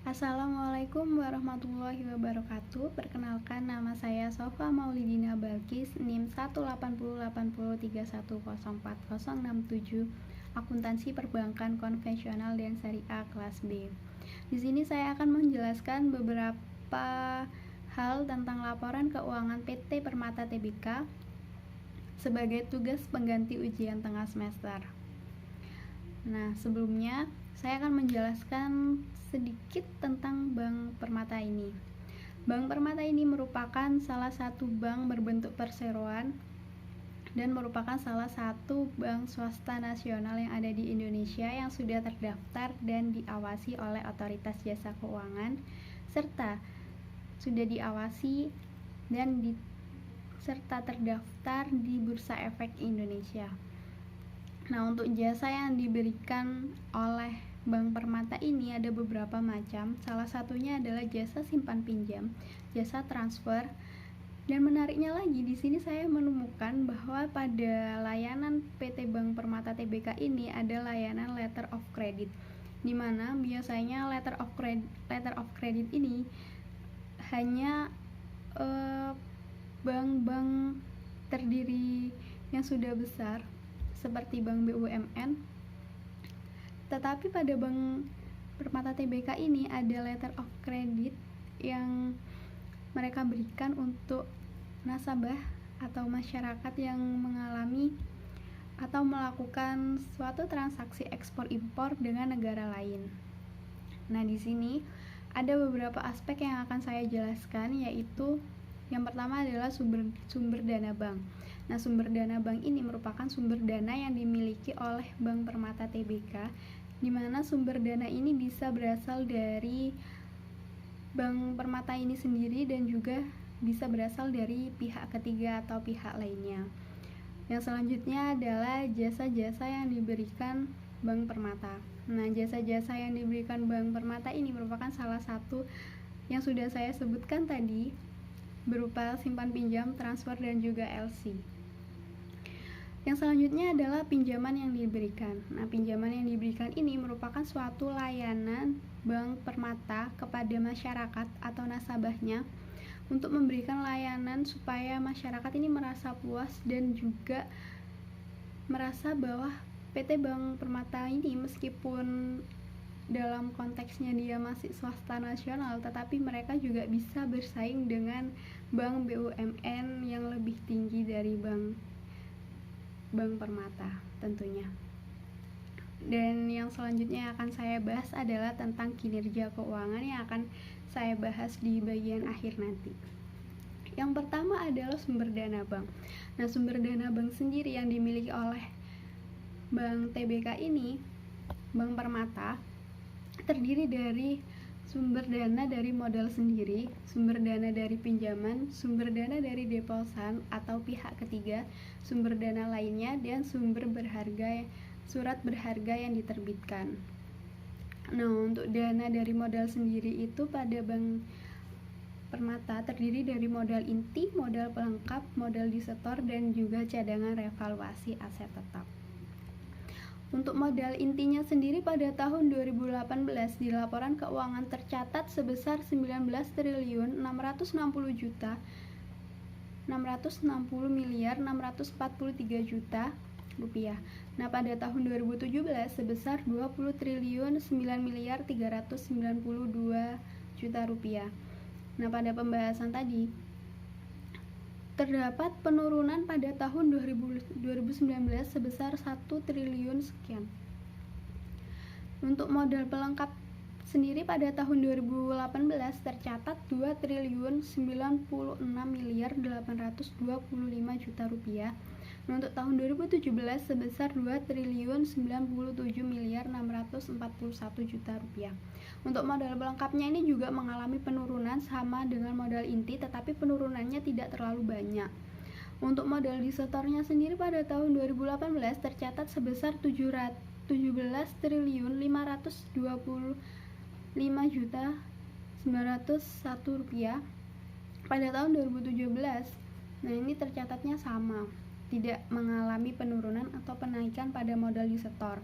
Assalamualaikum warahmatullahi wabarakatuh. Perkenalkan, nama saya Sofa Maulidina Balkis, NIM 1808031040067, Akuntansi Perbankan Konvensional dan Syariah kelas B. Di sini saya akan menjelaskan beberapa hal tentang laporan keuangan PT Permata Tbk sebagai tugas pengganti ujian tengah semester. Nah, sebelumnya saya akan menjelaskan sedikit tentang Bank Permata ini. Bank Permata ini merupakan salah satu bank berbentuk perseroan dan merupakan salah satu bank swasta nasional yang ada di Indonesia yang sudah terdaftar dan diawasi oleh Otoritas Jasa Keuangan serta sudah diawasi dan serta terdaftar di Bursa Efek Indonesia. Nah, untuk jasa yang diberikan oleh Bank Permata ini ada beberapa macam. Salah satunya adalah jasa simpan pinjam, jasa transfer. Dan menariknya lagi, di sini saya menemukan bahwa pada layanan PT Bank Permata Tbk ini ada layanan letter of credit, di mana biasanya letter of credit ini hanya bank-bank terdiri yang sudah besar seperti Bank BUMN. Tetapi pada Bank Permata Tbk ini ada letter of credit yang mereka berikan untuk nasabah atau masyarakat yang mengalami atau melakukan suatu transaksi ekspor impor dengan negara lain. Nah, di sini ada beberapa aspek yang akan saya jelaskan, yaitu yang pertama adalah sumber dana bank. Nah, sumber dana bank ini merupakan sumber dana yang dimiliki oleh Bank Permata Tbk, di mana sumber dana ini bisa berasal dari Bank Permata ini sendiri dan juga bisa berasal dari pihak ketiga atau pihak lainnya. Yang selanjutnya adalah jasa-jasa yang diberikan Bank Permata. Nah, jasa-jasa yang diberikan Bank Permata ini merupakan salah satu yang sudah saya sebutkan tadi, berupa simpan pinjam, transfer, dan juga LC. Yang selanjutnya adalah pinjaman yang diberikan. Nah, pinjaman yang diberikan ini merupakan suatu layanan Bank Permata kepada masyarakat atau nasabahnya untuk memberikan layanan supaya masyarakat ini merasa puas dan juga merasa bahwa PT Bank Permata ini meskipun dalam konteksnya dia masih swasta nasional, tetapi mereka juga bisa bersaing dengan bank BUMN yang lebih tinggi dari Bank Permata tentunya. Dan yang selanjutnya yang akan saya bahas adalah tentang kinerja keuangan yang akan saya bahas di bagian akhir nanti. Yang pertama adalah sumber dana bank. Nah, sumber dana bank sendiri yang dimiliki oleh Bank Tbk ini, Bank Permata, terdiri dari sumber dana dari modal sendiri, sumber dana dari pinjaman, sumber dana dari deposan atau pihak ketiga, sumber dana lainnya, dan sumber surat berharga yang diterbitkan. Nah, untuk dana dari modal sendiri itu pada Bank Permata terdiri dari modal inti, modal pelengkap, modal disetor, dan juga cadangan revaluasi aset tetap. Untuk modal intinya sendiri pada tahun 2018 di laporan keuangan tercatat sebesar 19.660 juta 660 miliar 643 juta rupiah. Nah, pada tahun 2017 sebesar 20 triliun 9 miliar 392 juta rupiah. Nah, pada pembahasan tadi terdapat penurunan pada tahun 2019 sebesar 1 triliun sekian. Untuk modal pelengkap sendiri pada tahun 2018 tercatat 2 triliun 96 miliar 825 juta rupiah. Nah, untuk tahun 2017 sebesar 2 triliun 97 miliar 641 juta rupiah. Untuk modal pelengkapnya ini juga mengalami penurunan sama dengan modal inti, tetapi penurunannya tidak terlalu banyak. Untuk modal disetornya sendiri pada tahun 2018 tercatat sebesar 17 triliun 525 juta 901 rupiah pada tahun 2017. Nah, ini tercatatnya sama, tidak mengalami penurunan atau penaikan pada modal disetor.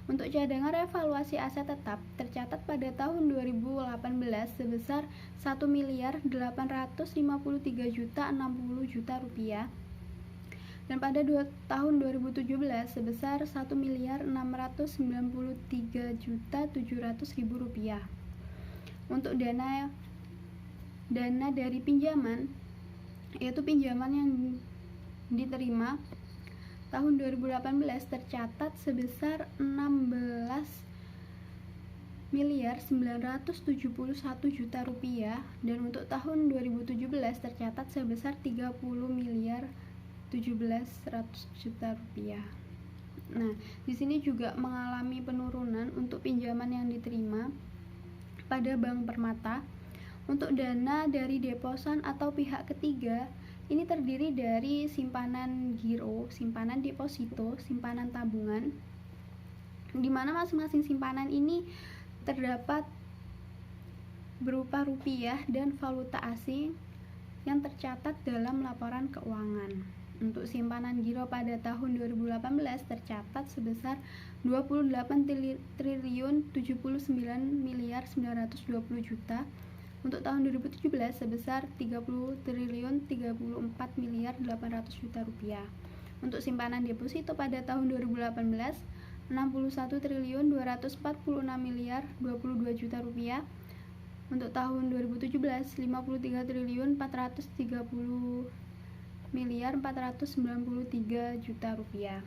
Untuk cadangan revaluasi aset tetap tercatat pada pada tahun 2018 sebesar 1.853.060.000 rupiah, dan pada tahun 2017 sebesar 1.693.700.000 rupiah. Untuk dana dari pinjaman, yaitu pinjaman yang diterima tahun 2018 tercatat sebesar 16.971.000.000 rupiah, dan untuk tahun 2017 tercatat sebesar 30.017.100.000.000 rupiah. Nah, di sini juga mengalami penurunan untuk pinjaman yang diterima pada Bank Permata. Untuk dana dari deposan atau pihak ketiga, ini terdiri dari simpanan giro, simpanan deposito, simpanan tabungan, di mana masing-masing simpanan ini terdapat berupa rupiah dan valuta asing yang tercatat dalam laporan keuangan. Untuk simpanan giro pada tahun 2018 tercatat sebesar 28.079.920.000.000. Untuk tahun 2017 sebesar 30.034.800.000.000 rupiah. Untuk simpanan deposito pada tahun 2018 61.246.022.000 rupiah. Untuk tahun 2017 53.430.493.000.000 rupiah.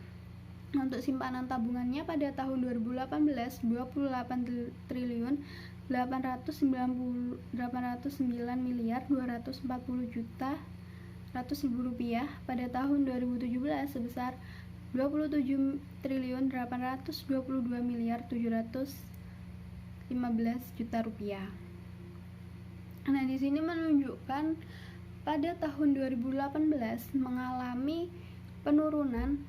Untuk simpanan tabungannya pada tahun 2018 28.289.240.100.000 rupiah. Pada tahun 2017 sebesar 27.822.715.000.000 rupiah. Nah, di sini menunjukkan pada tahun 2018 mengalami penurunan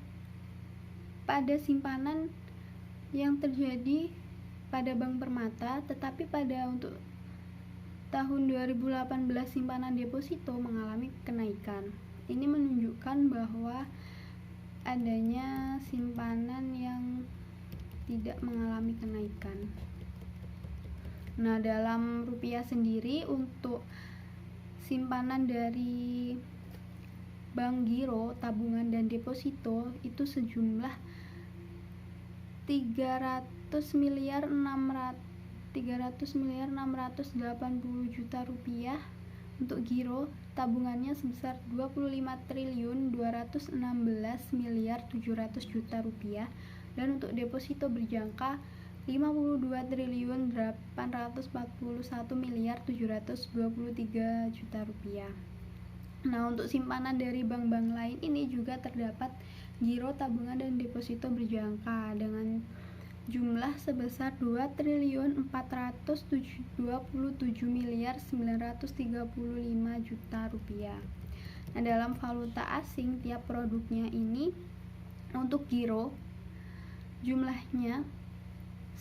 pada simpanan yang terjadi pada Bank Permata, tetapi untuk tahun 2018 simpanan deposito mengalami kenaikan. Ini menunjukkan bahwa adanya simpanan yang tidak mengalami kenaikan. Nah, dalam rupiah sendiri untuk simpanan dari bank giro, tabungan dan deposito itu sejumlah 300.680.000.000 rupiah. Untuk giro, tabungannya sebesar 25.216.700.000.000 rupiah, dan untuk deposito berjangka 52.841.723.000.000 rupiah. Nah, untuk simpanan dari bank-bank lain ini juga terdapat giro, tabungan dan deposito berjangka dengan jumlah sebesar 2.427.935.000.000 rupiah. Nah, dalam valuta asing tiap produknya ini, untuk giro jumlahnya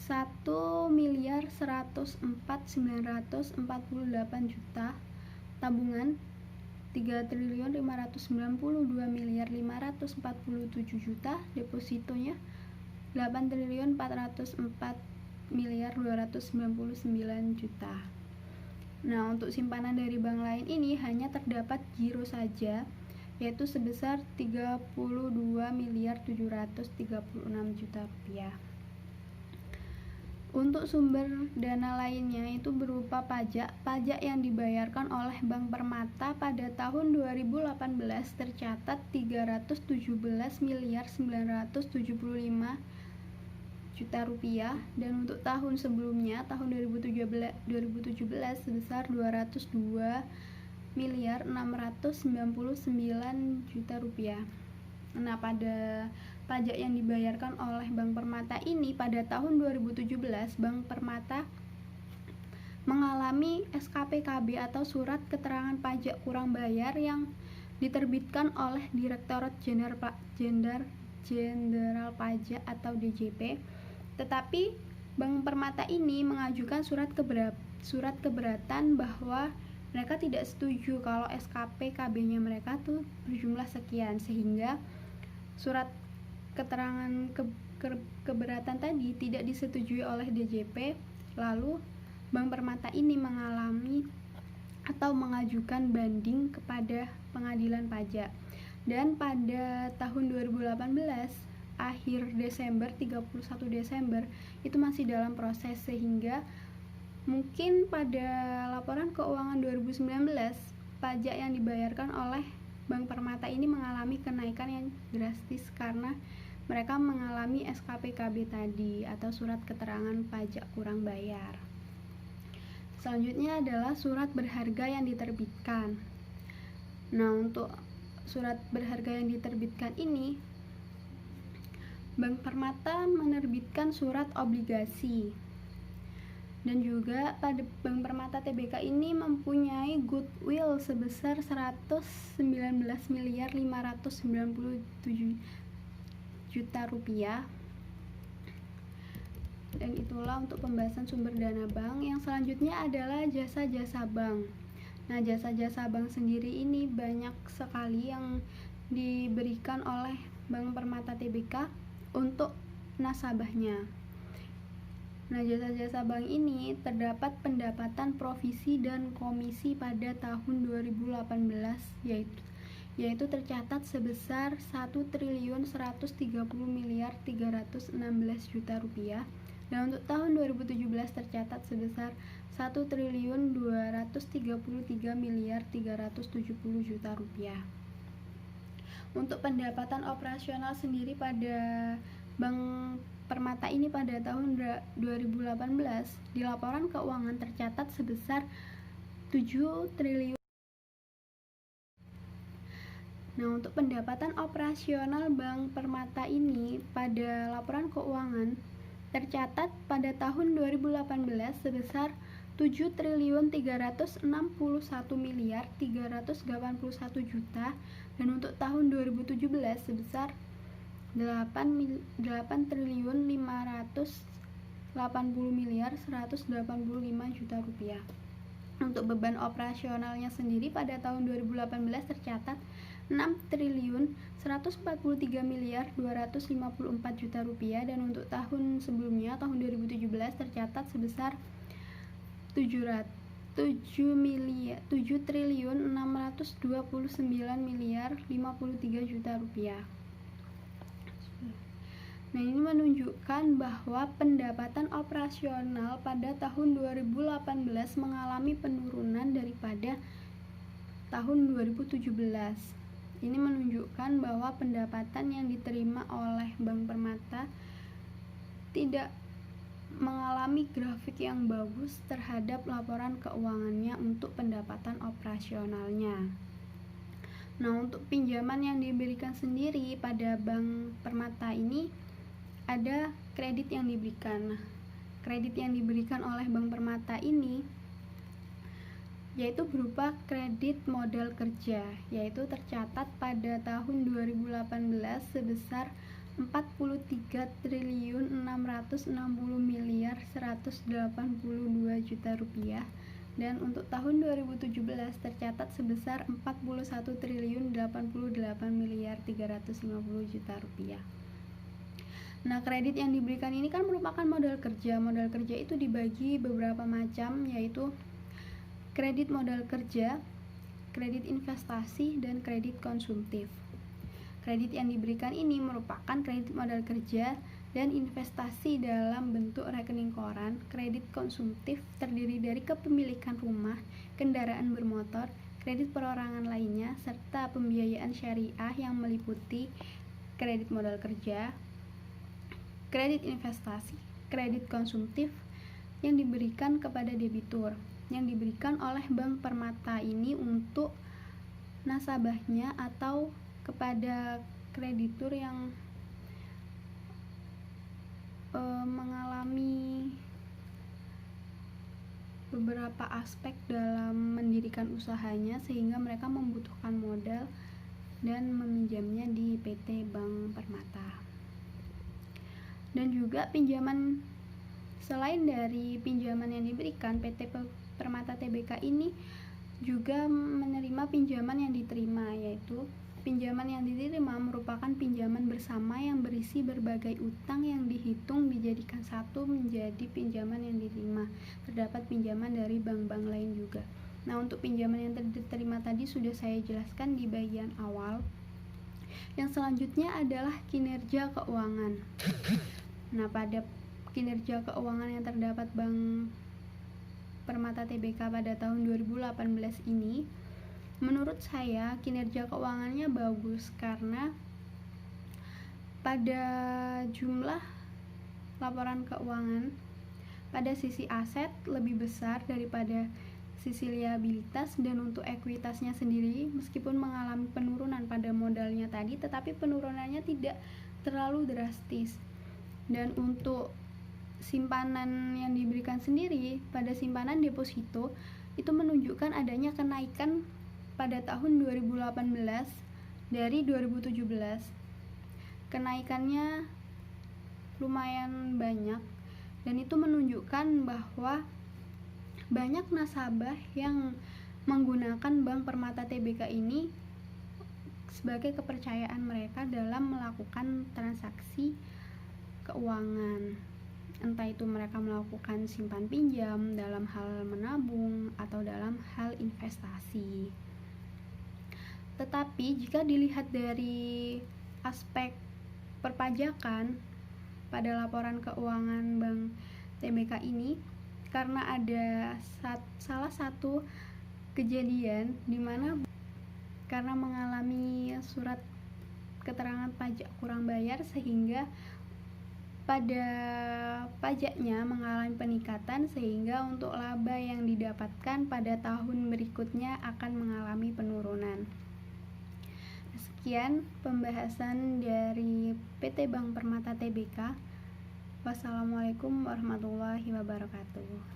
1.104.948 tabungan 3.592.547.000, depositonya 8.404.299.000. Nah, untuk simpanan dari bank lain ini hanya terdapat giro saja, yaitu sebesar 32.736.000.000 rupiah. Untuk sumber dana lainnya itu berupa pajak yang dibayarkan oleh Bank Permata pada tahun 2018 tercatat 317.975.000.000 rupiah, dan untuk tahun sebelumnya tahun 2017 sebesar 202.699.000.000 rupiah. Nah, pada pajak yang dibayarkan oleh Bank Permata ini pada tahun 2017 Bank Permata mengalami SKPKB atau surat keterangan pajak kurang bayar yang diterbitkan oleh Direktorat Jenderal Pajak atau DJP. Tetapi Bank Permata ini mengajukan surat keberatan bahwa mereka tidak setuju kalau SKPKB-nya mereka tuh berjumlah sekian, sehingga surat keterangan keberatan tadi tidak disetujui oleh DJP, Lalu Bank Permata ini mengalami atau mengajukan banding kepada pengadilan pajak. Dan pada tahun 2018, akhir Desember, 31 Desember, itu masih dalam proses, sehingga mungkin pada laporan keuangan 2019, pajak yang dibayarkan oleh Bank Permata ini mengalami kenaikan yang drastis karena mereka mengalami SKPKB tadi, atau surat keterangan pajak kurang bayar. Selanjutnya adalah surat berharga yang diterbitkan. Nah, untuk surat berharga yang diterbitkan ini, Bank Permata menerbitkan surat obligasi. Dan juga pada Bank Permata Tbk ini mempunyai goodwill sebesar 119.597.000.000 rupiah. Dan itulah untuk pembahasan sumber dana bank. Yang selanjutnya adalah jasa-jasa bank. Nah, jasa-jasa bank sendiri ini banyak sekali yang diberikan oleh Bank Permata Tbk untuk nasabahnya. Nah, jasa-jasa bank ini terdapat pendapatan provisi dan komisi pada tahun 2018, yaitu tercatat sebesar 1.130.316.000.000 rupiah. Dan untuk tahun 2017 tercatat sebesar 1.233.370.000.000 rupiah. Untuk pendapatan operasional sendiri pada Bank Permata ini pada tahun 2018 di laporan keuangan tercatat sebesar 7 triliun. Nah, untuk pendapatan operasional Bank Permata ini pada laporan keuangan tercatat pada tahun 2018 sebesar 7.361.381.000.000 dan untuk tahun 2017 sebesar 8.580.185.000.000 rupiah. Untuk beban operasionalnya sendiri pada tahun 2018 tercatat 6.143.254.000.000 rupiah dan untuk tahun sebelumnya, tahun 2017 tercatat sebesar 7.629.053.000.000 rupiah. Nah, ini menunjukkan bahwa pendapatan operasional pada tahun 2018 mengalami penurunan daripada tahun 2017. Ini menunjukkan bahwa pendapatan yang diterima oleh Bank Permata tidak mengalami grafik yang bagus terhadap laporan keuangannya untuk pendapatan operasionalnya. Nah, untuk pinjaman yang diberikan sendiri pada Bank Permata ini ada kredit yang diberikan. Nah, kredit yang diberikan oleh Bank Permata ini yaitu berupa kredit modal kerja, yaitu tercatat pada tahun 2018 sebesar 43.660.182.000.000 rupiah dan untuk tahun 2017 tercatat sebesar 41.088.350.000.000 rupiah. Nah, kredit yang diberikan ini kan merupakan modal kerja. Modal kerja itu dibagi beberapa macam, yaitu kredit modal kerja, kredit investasi, dan kredit konsumtif. Kredit yang diberikan ini merupakan kredit modal kerja dan investasi dalam bentuk rekening koran. Kredit konsumtif terdiri dari kepemilikan rumah, kendaraan bermotor, kredit perorangan lainnya, serta pembiayaan syariah yang meliputi kredit modal kerja, kredit investasi, kredit konsumtif yang diberikan kepada debitur, yang diberikan oleh Bank Permata ini untuk nasabahnya atau kepada kreditur yang mengalami beberapa aspek dalam mendirikan usahanya sehingga mereka membutuhkan modal dan meminjamnya di PT Bank Permata. Dan juga pinjaman, selain dari pinjaman yang diberikan, PT Permata Tbk ini juga menerima pinjaman yang diterima, yaitu pinjaman yang diterima merupakan pinjaman bersama yang berisi berbagai utang yang dihitung dijadikan satu menjadi pinjaman yang diterima. Terdapat pinjaman dari bank-bank lain juga. Nah, untuk pinjaman yang diterima tadi sudah saya jelaskan di bagian awal. Yang selanjutnya adalah kinerja keuangan. Nah, pada kinerja keuangan yang terdapat Bank Permata Tbk pada tahun 2018 ini, menurut saya kinerja keuangannya bagus karena pada jumlah laporan keuangan pada sisi aset lebih besar daripada sisi liabilitas, dan untuk ekuitasnya sendiri meskipun mengalami penurunan pada modalnya tadi, tetapi penurunannya tidak terlalu drastis. Dan untuk simpanan yang diberikan sendiri pada simpanan deposito itu menunjukkan adanya kenaikan pada tahun 2018 dari 2017. Kenaikannya lumayan banyak, dan itu menunjukkan bahwa banyak nasabah yang menggunakan Bank Permata Tbk ini sebagai kepercayaan mereka dalam melakukan transaksi keuangan. Entah itu mereka melakukan simpan pinjam, dalam hal menabung, atau dalam hal investasi. Tetapi jika dilihat dari aspek perpajakan pada laporan keuangan Bank Tbk ini, karena ada salah satu kejadian di mana karena mengalami surat keterangan pajak kurang bayar, sehingga pada pajaknya mengalami peningkatan, sehingga untuk laba yang didapatkan pada tahun berikutnya akan mengalami penurunan. Sekian pembahasan dari PT Bank Permata Tbk. Wassalamualaikum warahmatullahi wabarakatuh.